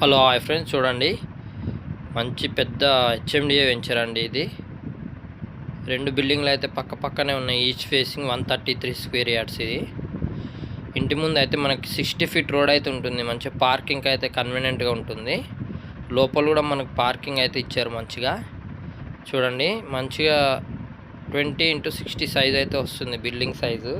Hello hi friends, చూడండి మంచి పెద్ద హెచ్ఎండిఏ వెంచర్ అండి. ఇది రెండు బిల్డింగ్లు అయితే పక్క పక్కనే ఉన్నాయి. Each facing 133 square yards. ఇది ఇంటి ముందు అయితే మనకి 60 ఫీట్ రోడ్ అయితే ఉంటుంది. మంచిగా పార్కింగ్ అయితే కన్వీనియంట్గా ఉంటుంది. లోపల కూడా మనకు పార్కింగ్ అయితే ఇచ్చారు మంచిగా. చూడండి మంచిగా 20x60 సైజ్ అయితే వస్తుంది బిల్డింగ్ సైజు.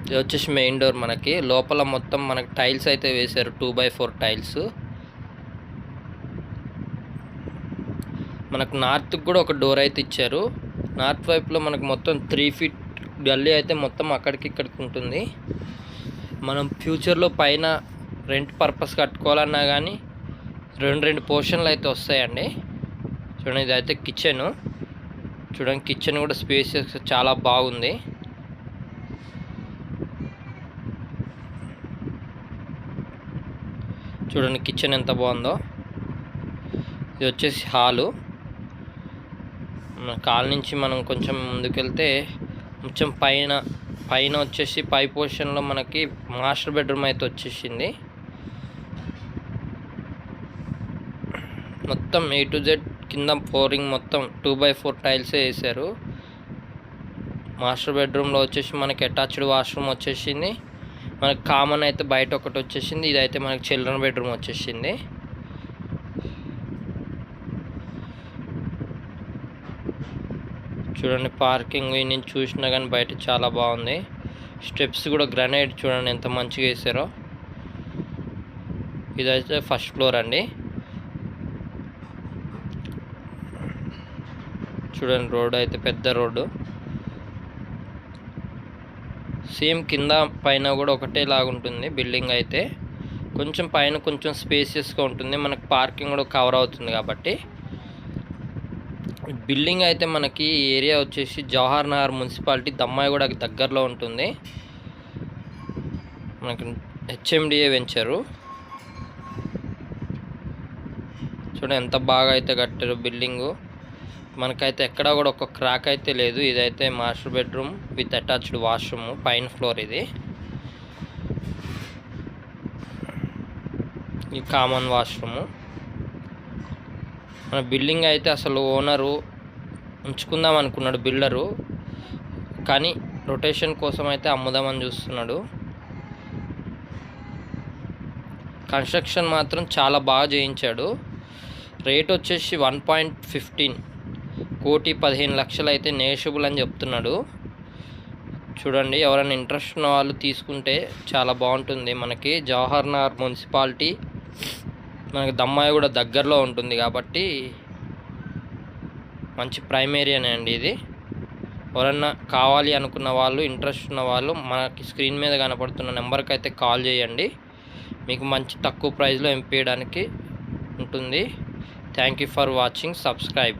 ఇది వచ్చేసి మెయిన్ డోర్. మనకి లోపల మొత్తం మనకి టైల్స్ అయితే వేశారు, 2x4 టైల్స్. మనకు నార్త్కి కూడా ఒక డోర్ అయితే ఇచ్చారు. నార్త్ వైపులో మనకు మొత్తం 3 ఫీట్ గల్లీ అయితే మొత్తం అక్కడికి ఇక్కడికి ఉంటుంది. మనం ఫ్యూచర్లో పైన రెంట్ పర్పస్ కట్టుకోవాలన్నా కానీ రెండు పోర్షన్లు అయితే వస్తాయండి. చూడండి, ఇది అయితే కిచెన్. చూడండి, కిచెన్ కూడా స్పేసెస్ చాలా బాగుంది. చూడండి కిచెన్ ఎంత బాగుందో. ఇది వచ్చేసి హాలు. హాల్ నుంచి మనం కొంచెం ముందుకెళ్తే కొంచెం పైన వచ్చేసి పై పోర్షన్లో మనకి మాస్టర్ బెడ్రూమ్ అయితే వచ్చేసింది. మొత్తం A to Z కింద ఫ్లోరింగ్ మొత్తం 2x4 టైల్సే వేసారు. మాస్టర్ బెడ్రూమ్లో వచ్చేసి మనకి అటాచ్డ్ వాష్రూమ్ వచ్చేసింది. మనకి కామన్ అయితే బయట ఒకటి వచ్చేసింది. ఇదైతే మనకి చిల్డ్రన్ బెడ్రూమ్ వచ్చేసింది. చూడండి పార్కింగ్ నుంచి చూసినా కానీ బయట చాలా బాగుంది. స్టెప్స్ కూడా గ్రానైట్ చూడండి ఎంత మంచిగా వేసారో. ఇదైతే ఫస్ట్ ఫ్లోర్ అండి. చూడండి రోడ్ అయితే పెద్ద రోడ్డు. సేమ్ కింద పైన కూడా ఒకటే లాగా ఉంటుంది బిల్డింగ్ అయితే. కొంచెం పైన కొంచెం స్పేసియస్గా ఉంటుంది. మనకు పార్కింగ్ కూడా కవర్ అవుతుంది కాబట్టి. బిల్డింగ్ అయితే మనకి ఏరియా వచ్చేసి జవహర్ నగర్ మున్సిపాలిటీ దమ్మాయిగూడకి దగ్గరలో ఉంటుంది. మనకి హెచ్ఎండిఏ వెంచరు. చూడండి ఎంత బాగా అయితే కట్టారు బిల్డింగు. మనకైతే ఎక్కడా కూడా ఒక క్రాక్ అయితే లేదు. ఇదైతే master bedroom with attached washroom, పైన ఫ్లోర్. ఇది కామన్ వాష్రూము. మన బిల్డింగ్ అయితే అసలు ఓనరు ఉంచుకుందాం అనుకున్నాడు బిల్డరు, కానీ రొటేషన్ కోసం అయితే అమ్ముదామని చూస్తున్నాడు. కన్స్ట్రక్షన్ మాత్రం చాలా బాగా చేయించాడు. రేట్ వచ్చేసి 1.15 కోటి 15 లక్షలు అయితే నెగోషియబుల్ అని చెప్తున్నాడు. చూడండి, ఎవరైనా ఇంట్రెస్ట్ ఉన్న వాళ్ళు తీసుకుంటే చాలా బాగుంటుంది. మనకి జవహర్ నగర్ మున్సిపాలిటీ మనకి దమ్మాయిగూడ దగ్గరలో ఉంటుంది కాబట్టి మంచి ప్రైమ్ ఏరియానే అండి ఇది. ఎవరన్నా కావాలి అనుకున్న వాళ్ళు, ఇంట్రెస్ట్ ఉన్న వాళ్ళు మనకి స్క్రీన్ మీద కనపడుతున్న నెంబర్కి అయితే కాల్ చేయండి. మీకు మంచి తక్కువ ప్రైస్లో ఎంపీయడానికి ఉంటుంది. Thank you for watching. Subscribe.